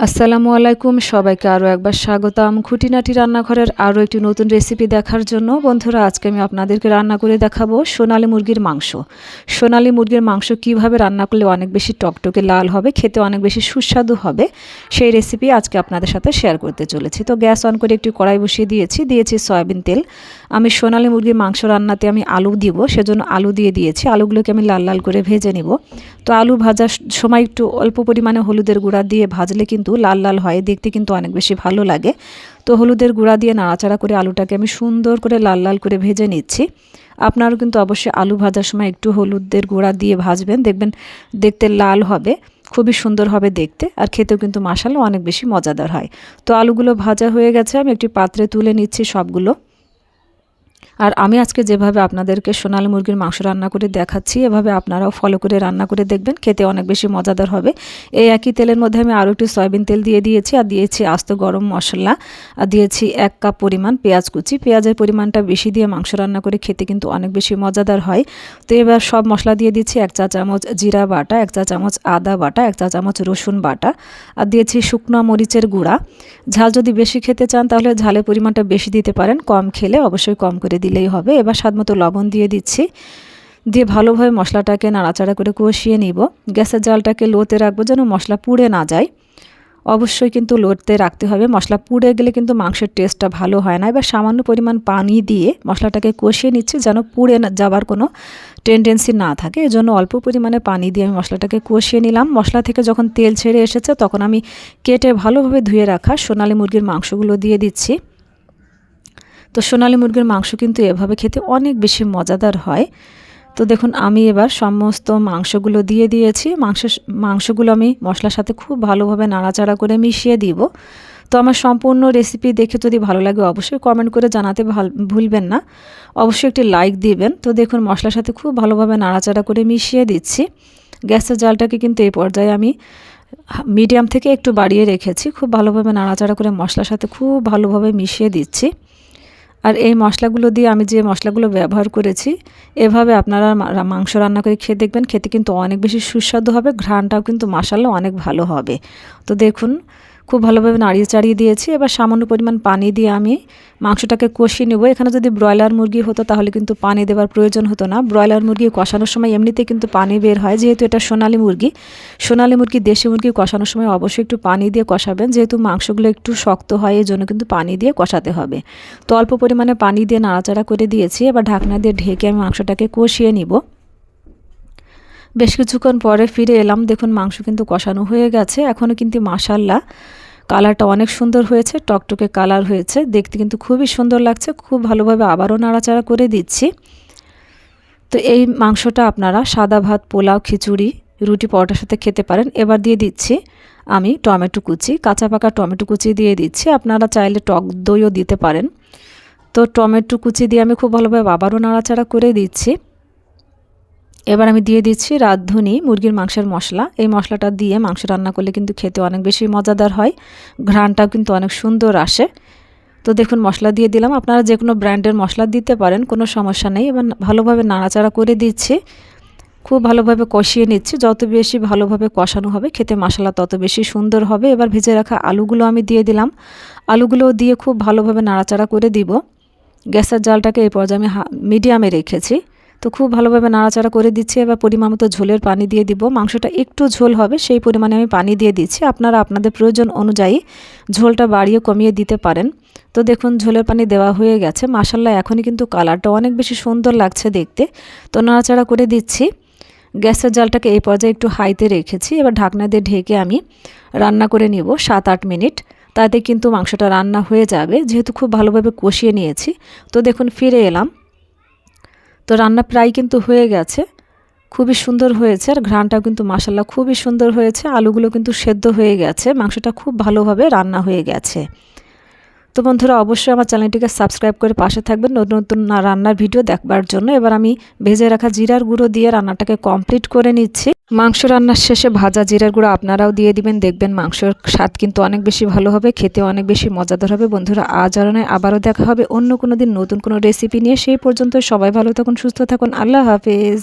আসসালামু আলাইকুম সবাইকে আরও একবার স্বাগতম খুঁটিনাটি রান্নাঘরের আরও একটি নতুন রেসিপি দেখার জন্য। বন্ধুরা, আজকে আমি আপনাদেরকে রান্না করে দেখাবো সোনালী মুরগির মাংস। সোনালী মুরগির মাংস কিভাবে রান্না করলে অনেক বেশি টকটকে লাল হবে, খেতে অনেক বেশি সুস্বাদু হবে, সেই রেসিপি আজকে আপনাদের সাথে শেয়ার করতে চলেছি। তো গ্যাস অন করে একটি কড়াই বসিয়ে দিয়েছি সয়াবিন তেল। আমি সোনালী মুরগির মাংস রান্নাতে আমি আলু দিব, সেজন্য আলু দিয়ে দিয়েছি। আলুগুলোকে আমি লাল লাল করে ভেজে নিব। তো আলু ভাজার সময় একটু অল্প পরিমাণে হলুদের গুঁড়া দিয়ে ভাজলে কিন্তু লাল লাল হয়, দেখতে কিন্তু অনেক বেশি ভালো লাগে। তো হলুদের গুঁড়া দিয়ে নাড়াচাড়া করে আলুটাকে আমি সুন্দর করে লাল লাল করে ভেজে নিচ্ছি। আপনারাও কিন্তু অবশ্যই আলু ভাজার সময় একটু হলুদের গুঁড়া দিয়ে ভাজবেন, দেখবেন দেখতে লাল হবে, খুবই সুন্দর হবে দেখতে, আর খেতেও কিন্তু মাশাআল্লাহ অনেক বেশি মজাদার হয়। তো আলুগুলো ভাজা হয়ে গেছে, আমি একটি পাত্রে তুলে নিচ্ছি সবগুলো। আর আমি আজকে যেভাবে আপনাদেরকে সোনালী মুরগির মাংস রান্না করে দেখাচ্ছি, এভাবে আপনারাও ফলো করে রান্না করে দেখবেন, খেতে অনেক বেশি মজাদার হবে। এই একই তেলের মধ্যে আমি আরও একটু সয়াবিন তেল দিয়ে দিয়েছি, আর দিয়েছি আস্ত গরম মশলা, আর দিয়েছি 1 কাপ পরিমাণ পেঁয়াজ কুচি। পেঁয়াজের পরিমাণটা বেশি দিয়ে মাংস রান্না করে খেতে কিন্তু অনেক বেশি মজাদার হয়। তো এবার সব মশলা দিয়ে দিচ্ছি। 1 চা চামচ জিরা বাটা, 1 চা চামচ আদা বাটা, 1 চা চামচ রসুন বাটা, আর দিয়েছি শুকনো মরিচের গুঁড়া। ঝাল যদি বেশি খেতে চান তাহলে ঝালের পরিমাণটা বেশি দিতে পারেন, কম খেলে অবশ্যই কম করে দিলেই হবে। এবার স্বাদমতো লবণ দিয়ে দিচ্ছি, দিয়ে ভালোভাবে মশলাটাকে নাড়াচাড়া করে কষিয়ে নিব। গ্যাসের জালটাকে লোতে রাখবো যেন মশলা পুড়ে না যায়। অবশ্যই কিন্তু লোতে রাখতে হবে, মশলা পুড়ে গেলে কিন্তু মাংসের টেস্টটা ভালো হয় না। এবার সামান্য পরিমাণ পানি দিয়ে মশলাটাকে কষিয়ে নিচ্ছি যেন পুড়ে যাবার কোনো টেন্ডেন্সি না থাকে, এজন্য অল্প পরিমাণে পানি দিয়ে আমি মশলাটাকে কষিয়ে নিলাম। মশলা থেকে যখন তেল ছেড়ে এসেছে তখন আমি কেটে ভালোভাবে ধুয়ে রাখা সোনালী মুরগির মাংসগুলো দিয়ে দিচ্ছি। তো সোনালী মুরগির মাংস কিন্তু এভাবে খেতে অনেক বেশি মজাদার হয়। তো দেখুন, আমি এবার সমস্ত মাংসগুলো দিয়ে দিয়েছি। মাংসগুলো আমি মশলার সাথে খুব ভালোভাবে নাড়াচাড়া করে মিশিয়ে দিব। তো আমার সম্পূর্ণ রেসিপি দেখে যদি ভালো লাগে অবশ্যই কমেন্ট করে জানাতে ভুলবেন না, অবশ্যই একটি লাইক দিবেন। তো দেখুন, মশলার সাথে খুব ভালোভাবে নাড়াচাড়া করে মিশিয়ে দিচ্ছি। গ্যাসের জালটাকে কিন্তু এই পর্যায়ে আমি মিডিয়াম থেকে একটু বাড়িয়ে রেখেছি। খুব ভালোভাবে নাড়াচাড়া করে মশলার সাথে খুব ভালোভাবে মিশিয়ে দিচ্ছি। আর এই মশলাগুলো দিয়ে আমি যে মশলাগুলো ব্যবহার করেছি, এভাবে আপনারা মাংস রান্না করে খেয়ে দেখবেন, খেতে কিন্তু অনেক বেশি সুস্বাদু হবে, ঘ্রাণটাও কিন্তু মাশাআল্লাহ অনেক ভালো হবে। তো দেখুন, খুব ভালোভাবে নাড়িয়ে চাড়িয়ে দিয়েছি। এবার সামান্য পরিমাণ পানি দিয়ে আমি মাংসটাকে কষিয়ে নেব। এখানে যদি ব্রয়লার মুরগি হতো তাহলে কিন্তু পানি দেওয়ার প্রয়োজন হতো না। ব্রয়লার মুরগি কষানোর সময় এমনিতে কিন্তু পানি বের হয়, যেহেতু এটা সোনালী মুরগি দেশি মুরগি কষানোর সময় অবশ্যই একটু পানি দিয়ে কষাবেন, যেহেতু মাংসগুলো একটু শক্ত হয়, এই জন্য কিন্তু পানি দিয়ে কষাতে হবে। তো অল্প পরিমাণে পানি দিয়ে নাড়াচাড়া করে দিয়েছি। এবার ঢাকনা দিয়ে ঢেকে আমি মাংসটাকে কষিয়ে নিব। বেশ কিছুক্ষণ পরে ফিরে এলাম, দেখুন মাংস কিন্তু কষানো হয়ে গেছে। এখনও কিন্তু মাশাআল্লাহ কালারটা অনেক সুন্দর হয়েছে, টকটকে কালার হয়েছে, দেখতে কিন্তু খুবই সুন্দর লাগছে। খুব ভালোভাবে আবারও নাড়াচাড়া করে দিচ্ছি। তো এই মাংসটা আপনারা সাদা ভাত, পোলাও, খিচুড়ি, রুটি, পরোটার সাথে খেতে পারেন। এবার দিয়ে দিচ্ছি আমি টমেটো কুচি, কাঁচা পাকা টমেটো কুচি দিয়ে দিচ্ছি। আপনারা চাইলে টক দইও দিতে পারেন। তো টমেটো কুচি দিয়ে আমি খুব ভালোভাবে আবারও নাড়াচাড়া করে দিচ্ছি। এবার আমি দিয়ে দিচ্ছি রাঁধুনি মুরগির মাংসের মশলা। এই মশলাটা দিয়ে মাংস রান্না করলে কিন্তু খেতে অনেক বেশি মজাদার হয়, ঘ্রাণটাও কিন্তু অনেক সুন্দর আসে। তো দেখুন, মশলা দিয়ে দিলাম, আপনারা যে কোনো ব্র্যান্ডের মশলা দিতে পারেন, কোনো সমস্যা নেই। এবার ভালোভাবে নাড়াচাড়া করে দিচ্ছি, খুব ভালোভাবে কষিয়ে নিচ্ছি। যত বেশি ভালোভাবে কষানো হবে খেতে মশলা তত বেশি সুন্দর হবে। এবার ভেজে রাখা আলুগুলো আমি দিয়ে দিলাম। আলুগুলো দিয়ে খুব ভালোভাবে নাড়াচাড়া করে দিব। গ্যাসের জালটাকে এই পর্যায়ে আমি মিডিয়ামে রেখেছি। তো খুব ভালোভাবে নাড়াচাড়া করে দিচ্ছি। এবার পরিমাণ মতো ঝোলের পানি দিয়ে দিব। মাংসটা একটু ঝোল হবে সেই পরিমাণে আমি পানি দিয়ে দিচ্ছি। আপনারা আপনাদের প্রয়োজন অনুযায়ী ঝোলটা বাড়িয়ে কমিয়ে দিতে পারেন। তো দেখুন, ঝোলের পানি দেওয়া হয়ে গেছে। মাশাআল্লাহ এখনই কিন্তু কালারটা অনেক বেশি সুন্দর লাগছে দেখতে। তো নাড়াচাড়া করে দিচ্ছি। গ্যাসের জালটাকে এই পর্যায়ে একটু হাইতে রেখেছি। এবার ঢাকনা দিয়ে ঢেকে আমি রান্না করে নিব 7-8 মিনিট। তাতে কিন্তু মাংসটা রান্না হয়ে যাবে, যেহেতু খুব ভালোভাবে কষিয়ে নিয়েছি। তো দেখুন, ফিরে এলাম। তো রান্না প্রায় কিন্তু হয়ে গেছে, খুবই সুন্দর হয়েছে, আর ঘ্রাণটাও কিন্তু মাশাআল্লাহ খুবই সুন্দর হয়েছে। আলুগুলো কিন্তু সেদ্ধ হয়ে গেছে, মাংসটা খুব ভালোভাবে রান্না হয়ে গেছে। তো বন্ধুরা, অবশ্যই আমার চ্যানেলটিকে সাবস্ক্রাইব করে পাশে থাকবেন নতুন নতুন রান্নার ভিডিও দেখবার জন্য। এবার আমি ভেজে রাখা জিরার গুঁড়ো দিয়ে রান্নাটাকে কমপ্লিট করে নিচ্ছি। মাংস রান্নার শেষে ভাজা জিরার গুঁড়ো আপনারাও দিয়ে দিবেন, দেখবেন মাংসের স্বাদ কিন্তু অনেক বেশি ভালো হবে, খেতে অনেক বেশি মজাদার হবে। বন্ধুরা, আজ আর নয়, আবারও দেখা হবে অন্য কোনো দিন নতুন কোনো রেসিপি নিয়ে। সেই পর্যন্ত সবাই ভালো থাকুন, সুস্থ থাকুন। আল্লাহ হাফেজ।